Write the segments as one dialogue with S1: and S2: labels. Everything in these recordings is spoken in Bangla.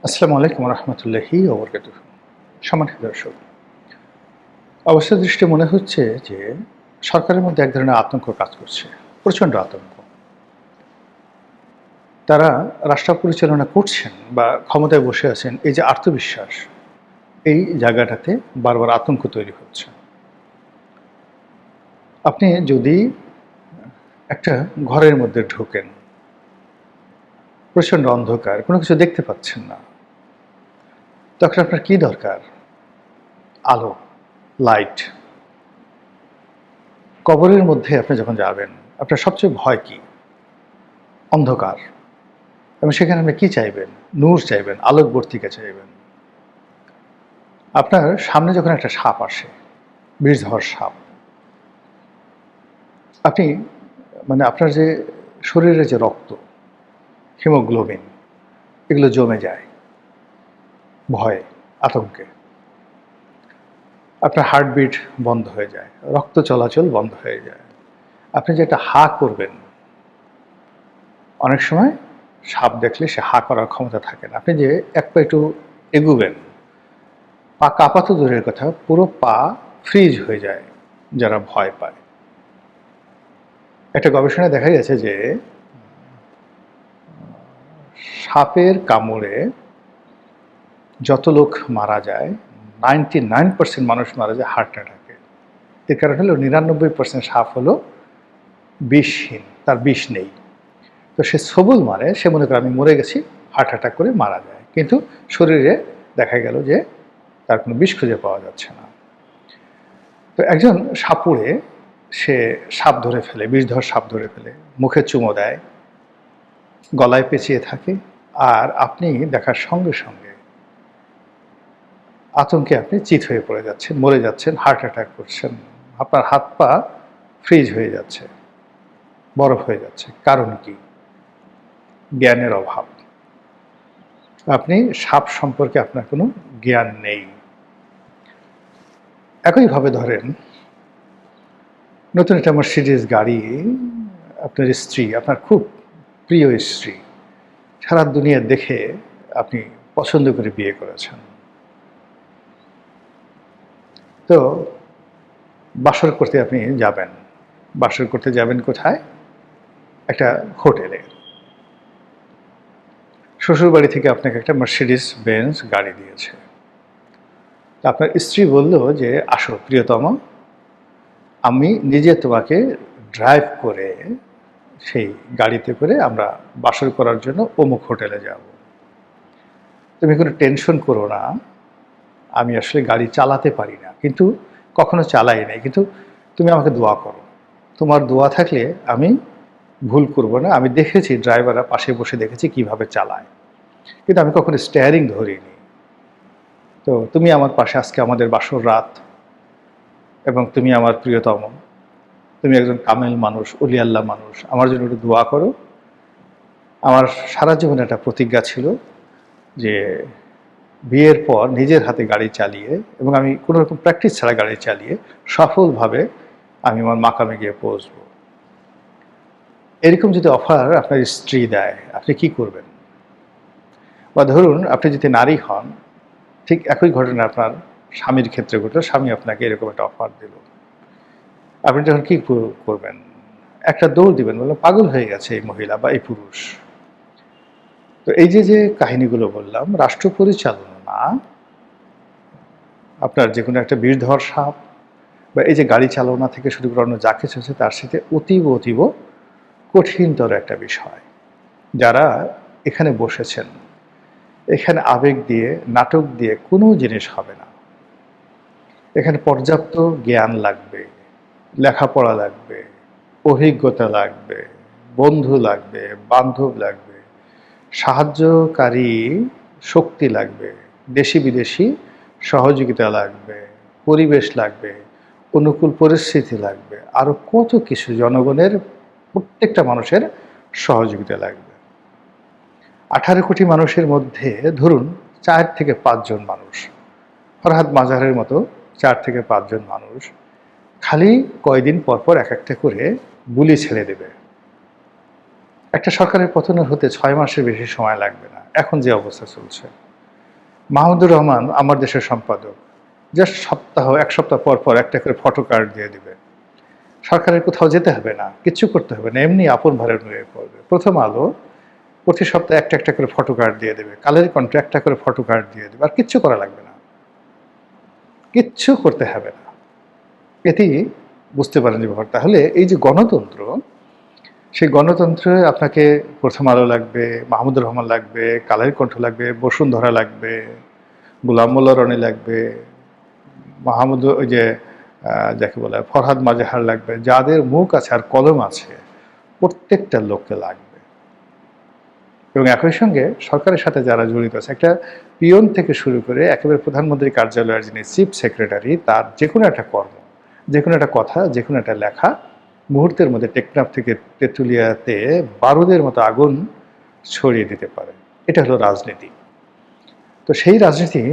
S1: আসসালামু আলাইকুম রহমতুল্লাহি ওয়া বারাকাতুহু। সম্মানিত দর্শক, অবস্থা দৃষ্টে মনে হচ্ছে যে সরকারের মধ্যে এক ধরনের আতঙ্ক কাজ করছে, প্রচণ্ড আতঙ্ক। তারা রাষ্ট্র পরিচালনা করছেন বা ক্ষমতায় বসে আছেন, এই যে আত্মবিশ্বাস, এই জায়গাটাতে বারবার আতঙ্ক তৈরি হচ্ছে। আপনি যদি একটা ঘরের মধ্যে ঢোকেন, প্রচণ্ড অন্ধকার, কোনো কিছু দেখতে পাচ্ছেন না, তখন আপনার কি দরকার? আলো, লাইট। কবরের মধ্যে আপনি যখন যাবেন, আপনার সবচেয়ে ভয় কি? অন্ধকার। এবং সেখানে আপনি কি চাইবেন? নূর চাইবেন, আলোকবর্তিকা চাইবেন। আপনার সামনে যখন একটা সাপ আসে, বিষধর সাপ, আপনি আপনার যে শরীরে যে রক্ত, হিমোগ্লোবিন, এগুলো জমে যায় ভয়ে, আতঙ্কে। আপনার হার্টবিট বন্ধ হয়ে যায়, রক্ত চলাচল বন্ধ হয়ে যায়। আপনি যে একটা হা করবেন, অনেক সময় সাপ দেখলে সে হা করার ক্ষমতা থাকে না। আপনি যে এক পা একটু এগুবেন, পা কাঁপা তো দূরের কথা, পুরো পা ফ্রিজ হয়ে যায় যারা ভয় পায়। একটা গবেষণায় দেখা গেছে যে সাপের কামড়ে যত লোক মারা যায়, 99% মানুষ মারা যায় হার্ট অ্যাটাকে। এর কারণ হলো 99% সাপ হলো বিষহীন, তার বিষ নেই। তো সে সবল মারে, সে মনে করে আমি মরে গেছি, হার্ট অ্যাটাক করে মারা যায়। কিন্তু শরীরে দেখা গেল যে তার কোনো বিষ খুঁজে পাওয়া যাচ্ছে না। তো একজন সাপুড়ে, সে সাপ ধরে ফেলে, বিষধর সাপ ধরে ফেলে, মুখে চুমো দেয়, গলায় পেঁচিয়ে থাকে, আর আপনি দেখার সঙ্গে সঙ্গে আতঙ্কে আপনি চিত হয়ে পড়ে যাচ্ছেন, মরে যাচ্ছেন, হার্ট অ্যাটাক করছেন, আপনার হাত পা ফ্রিজ হয়ে যাচ্ছে, বরফ হয়ে যাচ্ছে। কারণ কি? জ্ঞানের অভাব। আপনি সাপ সম্পর্কে আপনার কোনো জ্ঞান নেই। একইভাবে ধরেন, নতুন একটা মার্সিডিজ গাড়ি, আপনার স্ত্রী, আপনার খুব প্রিয় স্ত্রী, সারা দুনিয়া দেখে আপনি পছন্দ করে বিয়ে করেছেন। তো বাসর করতে আপনি যাবেন। বাসর করতে যাবেন কোথায়? একটা হোটেলে। শ্বশুরবাড়ি থেকে আপনাকে একটা মার্সিডিজ বেঞ্জ গাড়ি দিয়েছে। আপনার স্ত্রী বলল যে, আসো প্রিয়তম, আমি নিজে তোমাকে ড্রাইভ করে সেই গাড়িতে করে আমরা বাসর করার জন্য অমুক হোটেলে যাব। তুমি কোনো টেনশন করো না, আমি আসলে গাড়ি চালাতে পারি না, কিন্তু কখনো চালাই নাই, কিন্তু তুমি আমাকে দোয়া করো। তোমার দোয়া থাকলে আমি ভুল করব না। আমি দেখেছি ড্রাইভাররা পাশে বসে দেখেছি কিভাবে চালায়, কিন্তু আমি কখনো স্টিয়ারিং ধরিনি। তো তুমি আমার পাশে, আজকে আমাদের বাসর রাত, এবং তুমি আমার প্রিয়তম, তুমি একজন কামেল মানুষ, অলি আল্লাহ মানুষ, আমার জন্য একটু দোয়া করো। আমার সারা জীবনে একটা প্রতিজ্ঞা ছিল যে বিয়ের পর নিজের হাতে গাড়ি চালিয়ে, এবং আমি কোনো রকম প্র্যাকটিস ছাড়া গাড়ি চালিয়ে সফলভাবে আমি আমার মাকামে গিয়ে পৌঁছবো। এরকম যদি অফার আপনার স্ত্রী দেয়, আপনি কি করবেন? বা ধরুন আপনি যদি নারী হন, ঠিক একই ঘটনা আপনার স্বামীর ক্ষেত্রে ঘটলো, স্বামী আপনাকে এরকম একটা অফার দিল, আপনি তখন কি করবেন? একটা দৌড় দিবেন, বললাম পাগল হয়ে গেছে এই মহিলা বা এই পুরুষ। তো এই যে যে কাহিনীগুলো বললাম, রাষ্ট্র পরিচালনা, আপনার যে কোনো একটা বিষধর সাপ, বা এই যে গাড়ি চালনা থেকে শুরু করে অন্য যা কিছু আছে, তার সাথে অতীব অতীব কঠিনতর একটা বিষয়। যারা এখানে বসেছেন, এখানে আবেগ দিয়ে, নাটক দিয়ে কোনো জিনিস হবে না। এখানে পর্যাপ্ত জ্ঞান লাগবে, লেখাপড়া লাগবে, অভিজ্ঞতা লাগবে, বন্ধু লাগবে, বান্ধব লাগবে, সাহায্যকারী শক্তি লাগবে, দেশি বিদেশি সহযোগিতা লাগবে, পরিবেশ লাগবে, অনুকূল পরিস্থিতি লাগবে, আরও কত কিছু, জনগণের প্রত্যেকটা মানুষের সহযোগিতা লাগবে। 18 কোটি মানুষের মধ্যে ধরুন 4 থেকে 5 জন মানুষ, ফরহাদ মাজারের মতো 4 থেকে 5 জন মানুষ খালি কয়দিন পর পর এক একটা করে গুলি ছেড়ে দেবে। একটা সরকারের পতনের হতে 6 মাসের বেশি সময় লাগবে না, এখন যে অবস্থা চলছে। মাহমুদুর রহমান আমার দেশের সম্পাদক, জাস্ট এক সপ্তাহ পর পর একটা করে ফটো কার্ড দিয়ে দিবে। সরকারের কোথাও যেতে হবে না, কিচ্ছু করতে হবে না, এমনি আপন ভারের হয়ে পড়বে। প্রথম আলো প্রতি সপ্তাহে একটা একটা করে ফটো কার্ড দিয়ে দেবে, কালের কণ্ঠ একটা করে ফটো কার্ড দিয়ে দেবে, আর কিচ্ছু করা লাগবে না, কিচ্ছু করতে হবে না। এটি বুঝতে পারেন যে ব্যাপার। তাহলে এই যে গণতন্ত্র, সেই গণতন্ত্রে আপনাকে প্রথম আলো লাগবে, মাহমুদুর রহমান লাগবে, কালের কণ্ঠ লাগবে, বসুন্ধরা লাগবে, গোলাম মোল্লা রনি লাগবে, মাহমুদ ওই যে যাকে বলে ফরহাদ মাজেহার লাগবে, যাদের মুখ আছে আর কলম আছে প্রত্যেকটা লোককে লাগবে। এবং একই সঙ্গে সরকারের সাথে যারা জড়িত আছে, একটা পিয়ন থেকে শুরু করে একেবারে প্রধানমন্ত্রী কার্যালয়ের যিনি চিফ সেক্রেটারি, তার যে কোনো একটা কর্ম, যে কোনো একটা কথা, যে কোনো একটা লেখা মুহূর্তের মধ্যে টেকনাফ থেকে তেঁতুলিয়াতে বারুদের মতো আগুন ছড়িয়ে দিতে পারে। এটা হলো রাজনীতি। তো সেই রাজনীতি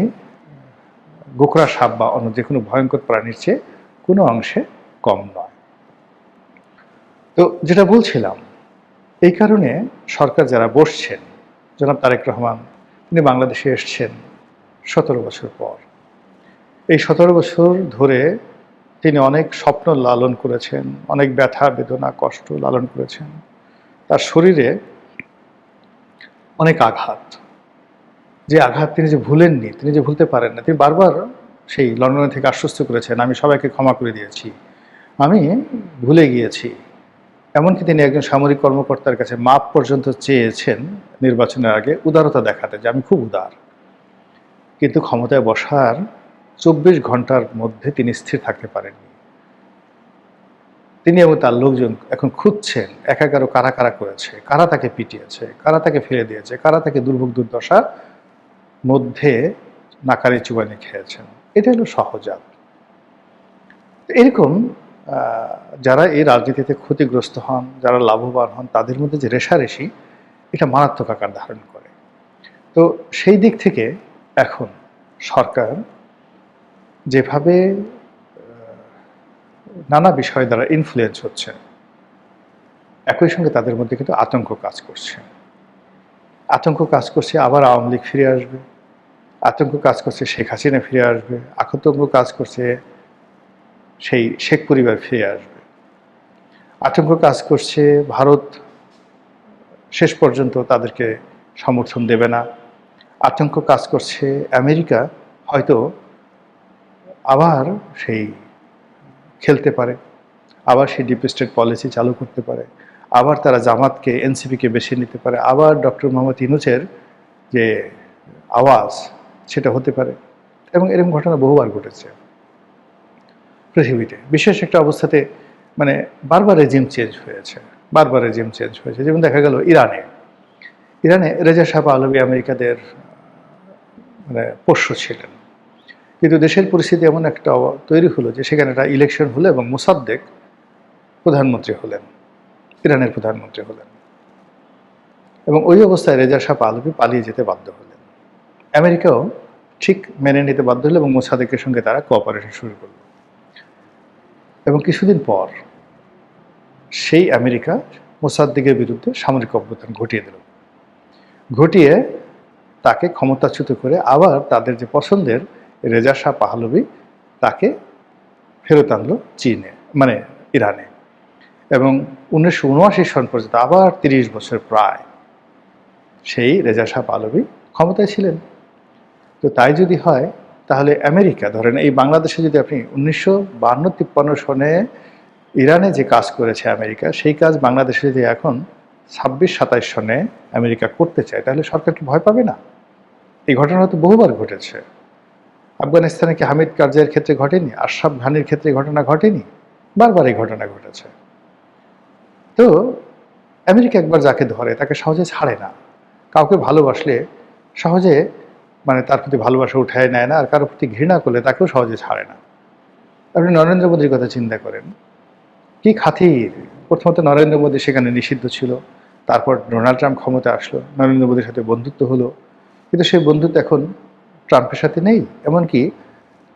S1: গোখরা সাপ বা অন্য যে কোনো ভয়ঙ্কর প্রাণীর চেয়ে কোনো অংশে কম নয়। তো যেটা বলছিলাম, এই কারণে সরকার যারা বসছেন, জনাব তারেক রহমান, তিনি বাংলাদেশে এসছেন 17 বছর পর। এই 17 বছর ধরে তিনি অনেক স্বপ্ন লালন করেছেন, অনেক ব্যথা বেদনা কষ্ট লালন করেছেন। তার শরীরে অনেক আঘাত, যে আঘাত তিনি যে ভুলেননি, তিনি যে ভুলতে পারেন না। তিনি বারবার সেই লন্ডন থেকে আশ্বস্ত করেছেন, আমি সবাইকে ক্ষমা করে দিয়েছি, আমি ভুলে গিয়েছি। এমনকি তিনি একজন সামরিক কর্মকর্তার কাছে মাপ পর্যন্ত চেয়েছেন নির্বাচনের আগে, উদারতা দেখাতে, যে আমি খুব উদার। কিন্তু ক্ষমতায় বসার 24 ঘন্টার মধ্যে তিনি স্থির থাকতে পারেননি। তিনি এবং তার লোকজন এখন খুঁজছেন একাগারো কারা কারা করেছে, কারা তাকে পিটিয়েছে, কারা তাকে ফেলে দিয়েছে, কারা তাকে দুর্ভোগ দুর্দশা মধ্যে নাকারি চুবানি খেয়েছেন। এটা হলো সহজাত। এরকম যারা এই রাজনীতিতে ক্ষতিগ্রস্ত হন, যারা লাভবান হন, তাদের মধ্যে যে রেষারেষি, এটা মারাত্মক আকার ধারণ করে। তো সেই দিক থেকে এখন সরকার যেভাবে নানা বিষয় দ্বারা ইনফ্লুয়েন্স হচ্ছে, একই সঙ্গে তাদের মধ্যে কিন্তু আতঙ্ক কাজ করছে। আতঙ্ক কাজ করছে আবার আওয়ামী লীগ ফিরে আসবে, আতঙ্ক কাজ করছে শেখ হাসিনা ফিরে আসবে, আতঙ্ক কাজ করছে সেই শেখ পরিবার ফিরে আসবে, আতঙ্ক কাজ করছে ভারত শেষ পর্যন্ত তাদেরকে সমর্থন দেবে না, আতঙ্ক কাজ করছে আমেরিকা হয়তো আবার সেই খেলতে পারে, আবার সেই ডিপ স্টেট পলিসি চালু করতে পারে, আবার তারা জামাতকে এনসিপিকে বেছে নিতে পারে, আবার ডক্টর মোহাম্মদ ইউনূসের যে আওয়াজ সেটা হতে পারে। এবং এরকম ঘটনা বহুবার ঘটেছে পৃথিবীতে। বিশেষ একটা অবস্থাতে মানে বারবার রেজিম চেঞ্জ হয়েছে, বারবার রেজিম চেঞ্জ হয়েছে। যেমন দেখা গেল ইরানে রেজা শাহ পাহলভি আমেরিকাদের মানে পোষ্য ছিলেন, কিন্তু দেশের পরিস্থিতি এমন একটা তৈরি হলো যে সেখানে একটা ইলেকশন হলো এবং মোসাদ্দেক প্রধানমন্ত্রী হলেন, ইরানের প্রধানমন্ত্রী হলেন। এবং ওই অবস্থায় রেজা শাহ পাহলভি পালিয়ে যেতে বাধ্য হলেন। আমেরিকাও ঠিক মেনে নিতে বাধ্য হলো এবং মোসাদ্দেকের সঙ্গে তারা কোঅপারেশন শুরু করল। এবং কিছুদিন পর সেই আমেরিকা মোসাদ্দেকের বিরুদ্ধে সামরিক অভ্যুত্থান ঘটিয়ে দিল, ঘটিয়ে তাকে ক্ষমতাচ্যুত করে আবার তাদের যে পছন্দের রেজা শাহ পাহলভি তাকে ফেরত আনলো চীনে, মানে ইরানে। এবং 1979 সন পর্যন্ত আবার 30 বছর প্রায় সেই রেজা শাহ পাহলভি ক্ষমতায় ছিলেন। তো তাই যদি হয় তাহলে আমেরিকা, ধরেন এই বাংলাদেশে যদি আপনি 1952-53 সনে ইরানে যে কাজ করেছে আমেরিকা, সেই কাজ বাংলাদেশে যদি এখন 26-27 সনে আমেরিকা করতে চায়, তাহলে সরকার কি ভয় পাবে না? এই ঘটনা তো বহুবার ঘটেছে। আফগানিস্তানে কি হামিদ কারজাইয়ের ক্ষেত্রে ঘটেনি? আশরাফ ঘানির ক্ষেত্রে ঘটনা ঘটেনি? বারবার এই ঘটনা ঘটেছে। তো আমেরিকা একবার যাকে ধরে তাকে সহজে ছাড়ে না। কাউকে ভালোবাসলে সহজে মানে তার প্রতি ভালোবাসা উঠায় নেয় না, আর কারোর প্রতি ঘৃণা করলে তাকেও সহজে ছাড়ে না। আপনি নরেন্দ্র মোদীর কথা চিন্তা করেন, কি খাতির! প্রথমত নরেন্দ্র মোদী সেখানে নিষিদ্ধ ছিল, তারপর ডোনাল্ড ট্রাম্প ক্ষমতা আসলো, নরেন্দ্র মোদীর সাথে বন্ধুত্ব হলো, কিন্তু সেই বন্ধুত্ব এখন ট্রাম্পের সাথে নেই। এমনকি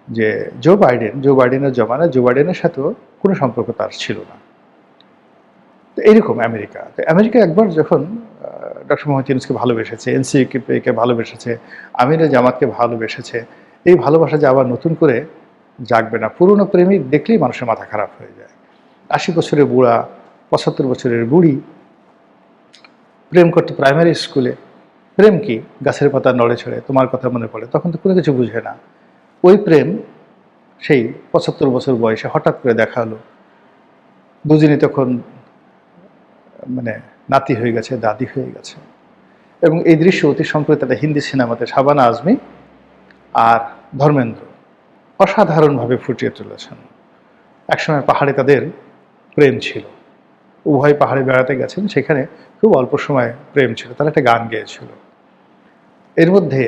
S1: যে জো বাইডেনের জমানায় জো বাইডেনের সাথেও কোনো সম্পর্ক তার ছিল না। তো এইরকম আমেরিকা একবার যখন ডক্টর মোহাম্মদ ইউনূসকে ভালোবেসেছে, এনসিপিকে ভালোবেসেছে, আমিরে জামাতকে ভালোবেসেছে। এই ভালোবাসা যে আবার নতুন করে জাগবে না। পুরনো প্রেমিক দেখলেই মানুষের মাথা খারাপ হয়ে যায়। ৮০ বছরের বুড়া, ৭৫ বছরের বুড়ি প্রেম করতো প্রাইমারি স্কুলে। প্রেম কি? গাছের পাতা নড়ে চড়ে, তোমার কথা মনে পড়ে, তখন তো কোনো কিছু বুঝে না। ওই প্রেম সেই ৭৫ বছর বয়সে হঠাৎ করে দেখা হলো, দুজনই তখন মানে নাতি হয়ে গেছে, দাদি হয়ে গেছে। এবং এই দৃশ্য অতি সম্প্রতি একটা হিন্দি সিনেমাতে শাবানা আজমি আর ধর্মেন্দ্র অসাধারণভাবে ফুটিয়ে তুলেছেন। একসময় পাহাড়ে তাদের প্রেম ছিল, উভয় পাহাড়ে বেড়াতে গেছেন, সেখানে খুব অল্প সময় প্রেম ছিল, তারা একটা গান গেয়েছিল। এর মধ্যে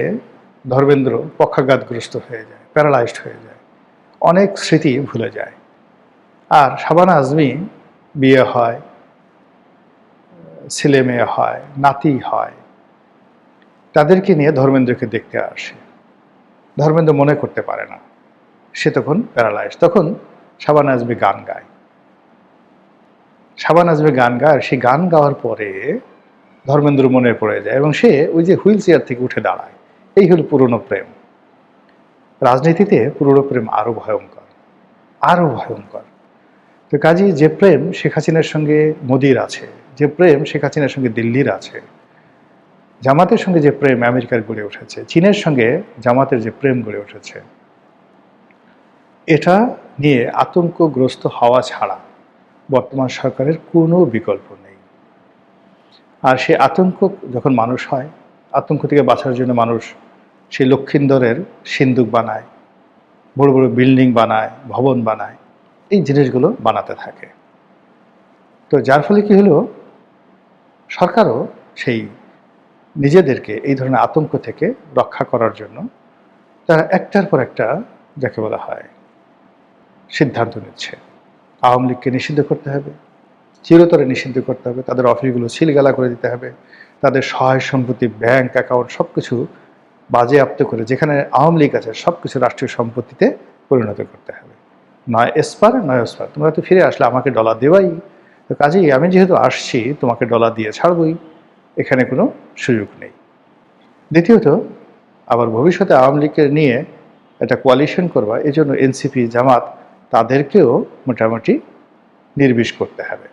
S1: ধর্মেন্দ্র পক্ষাঘাতগ্রস্ত হয়ে যায়, প্যারালাইজড হয়ে যায়, অনেক স্মৃতি ভুলে যায়। আর শাবানা আজমি বিয়ে হয়, ছেলে মেয়ে হয়, নাতি হয়, তাদেরকে নিয়ে ধর্মেন্দ্রকে দেখতে আসে। ধর্মেন্দ্র মনে করতে পারে না, সে তখন প্যারালাইজ। তখন শাবানা আজমি গান গায়। শাবানা আজমি গান গায়, আর সেই গান গাওয়ার পরে ধর্মেন্দ্র মনে পড়ে যায় এবং সে ওই যে হুইল চেয়ার থেকে উঠে দাঁড়ায়। এই হলো পুরনো প্রেম। রাজনীতিতে পুরনো প্রেম আরো ভয়ঙ্কর, আরো ভয়ঙ্কর। তো কাজী যে প্রেম শেখ হাসিনার সঙ্গে মোদির আছে, যে প্রেম শেখ হাসিনার সঙ্গে দিল্লির আছে, জামাতের সঙ্গে যে প্রেম আমেরিকার গড়ে উঠেছে, চীনের সঙ্গে জামাতের যে প্রেম গড়ে উঠেছে, এটা নিয়ে আতঙ্কগ্রস্ত হওয়া ছাড়া বর্তমান সরকারের কোনো বিকল্প নেই। আর সে আতঙ্ক যখন মানুষ হয়, আতঙ্ক থেকে বাঁচার জন্য মানুষ সেই লক্ষিন্দরের সিন্দুক বানায়, বড় বড় বিল্ডিং বানায়, ভবন বানায়, এই জিনিসগুলো বানাতে থাকে। তো যার ফলে কি হলো, সরকারও সেই নিজেদেরকে এই ধরনের আতঙ্ক থেকে রক্ষা করার জন্য তারা একটার পর একটা, যাকে বলা হয়, সিদ্ধান্ত নিচ্ছে। আওয়ামী লীগকে নিষিদ্ধ করতে হবে, চিরতরে নিষিদ্ধ করতে হবে, তাদের অফিসগুলো সিলগালা করে দিতে হবে, তাদের সহায় সম্পত্তি, ব্যাংক অ্যাকাউন্ট সব কিছু বাজেয়াপ্ত করে যেখানে আওয়ামী লীগ আছে সব কিছু রাষ্ট্রীয় সম্পত্তিতে পরিণত করতে হবে। নয় এসপার নয় ওসপার, তোমরা তো ফিরে আসলে আমাকে ডলার দেওয়াই, তো কাজেই আমি যেহেতু আসছি তোমাকে ডলার দিয়ে ছাড়বই, এখানে কোনো সুযোগ নেই। দ্বিতীয়ত, আবার ভবিষ্যতে আওয়ামী লীগের নিয়ে একটা কোয়ালিশন করবা, এই জন্য এনসিপি, জামাত, তাদেরকেও মোটামুটি নির্বিষ করতে হবে।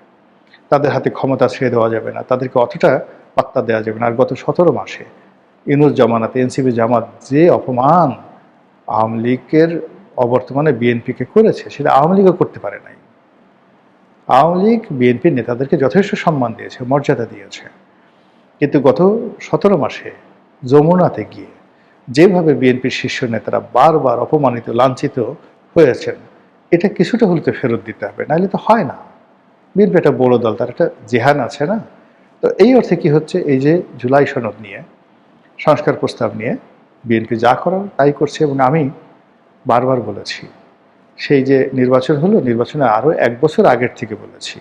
S1: তাদের হাতে ক্ষমতা ছেড়ে দেওয়া যাবে না, তাদেরকে অতটা পাত্তা দেওয়া যাবে না। আর গত 17 মাসে ইউনূস জামানাতে এনসিপি জামাত যে অপমান আওয়ামী লীগের অবর্তমানে বিএনপিকে করেছে, সেটা আওয়ামী লীগও করতে পারে নাই। আওয়ামী লীগ বিএনপির নেতাদেরকে যথেষ্ট সম্মান দিয়েছে, মর্যাদা দিয়েছে, কিন্তু গত 17 মাসে যমুনাতে গিয়ে যেভাবে বিএনপির শীর্ষ নেতারা বারবার অপমানিত, লাঞ্ছিত হয়েছেন, এটা কিছুটা হলে তো ফেরত দিতে হবে, নাহলে তো হয় না। বিএনপি একটা বড় দল, তার একটা জেহান আছে না? তো এই অর্থে কি হচ্ছে, এই যে জুলাই সনদ নিয়ে, সংস্কার প্রস্তাব নিয়ে বিএনপি যা করার তাই করছে। এবং আমি বারবার বলেছি, সেই যে নির্বাচন হলো, নির্বাচনে আরও 1 বছর আগের থেকে বলেছি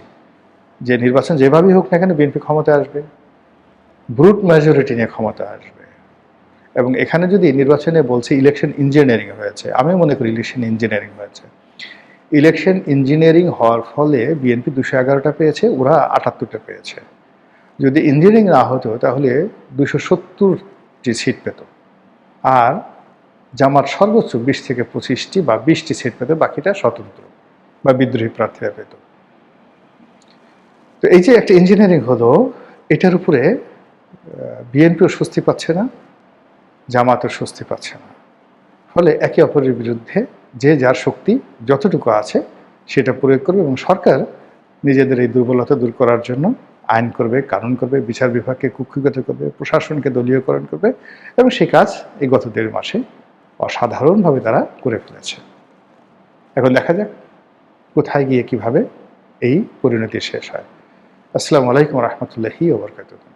S1: যে নির্বাচন যেভাবেই হোক না কেন বিএনপি ক্ষমতায় আসবে, ব্রুট মেজরিটি নিয়ে ক্ষমতা আসবে। এবং এখানে যদি নির্বাচনে বলছে ইলেকশন ইঞ্জিনিয়ারিং হয়েছে, আমি মনে করি ইলেকশন ইঞ্জিনিয়ারিং হয়েছে। ইলেকশন ইঞ্জিনিয়ারিং হওয়ার ফলে বিএনপি 211টা পেয়েছে, ওরা 78টা পেয়েছে। যদি ইঞ্জিনিয়ারিং না হতো তাহলে 270টি সিট পেত, আর জামাত সর্বোচ্চ 20 থেকে 25টি বা 20টি সিট পেত, বাকিটা স্বতন্ত্র বা বিদ্রোহী প্রার্থীরা পেত। তো এই যে একটা ইঞ্জিনিয়ারিং হলো, এটার উপরে বিএনপিও স্বস্তি পাচ্ছে না, জামাতও স্বস্তি পাচ্ছে না। ফলে একে অপরের বিরুদ্ধে যে যার শক্তি যতটুকু আছে সেটা প্রয়োগ করবে, এবং সরকার নিজেদের এই দুর্বলতা দূর করার জন্য আইন করবে, কানুন করবে, বিচার বিভাগকে কুক্ষিগত করবে, প্রশাসনকে দলীয়করণ করবে, এবং সেই কাজ এই গত 1.5 মাসে অসাধারণভাবে তারা করে ফেলেছে। এখন দেখা যাক কোথায় গিয়ে কিভাবে এই পরিণতি শেষ হয়। আসসালামু আলাইকুম রহমতুল্লাহি ওয়া বারাকাতুহু।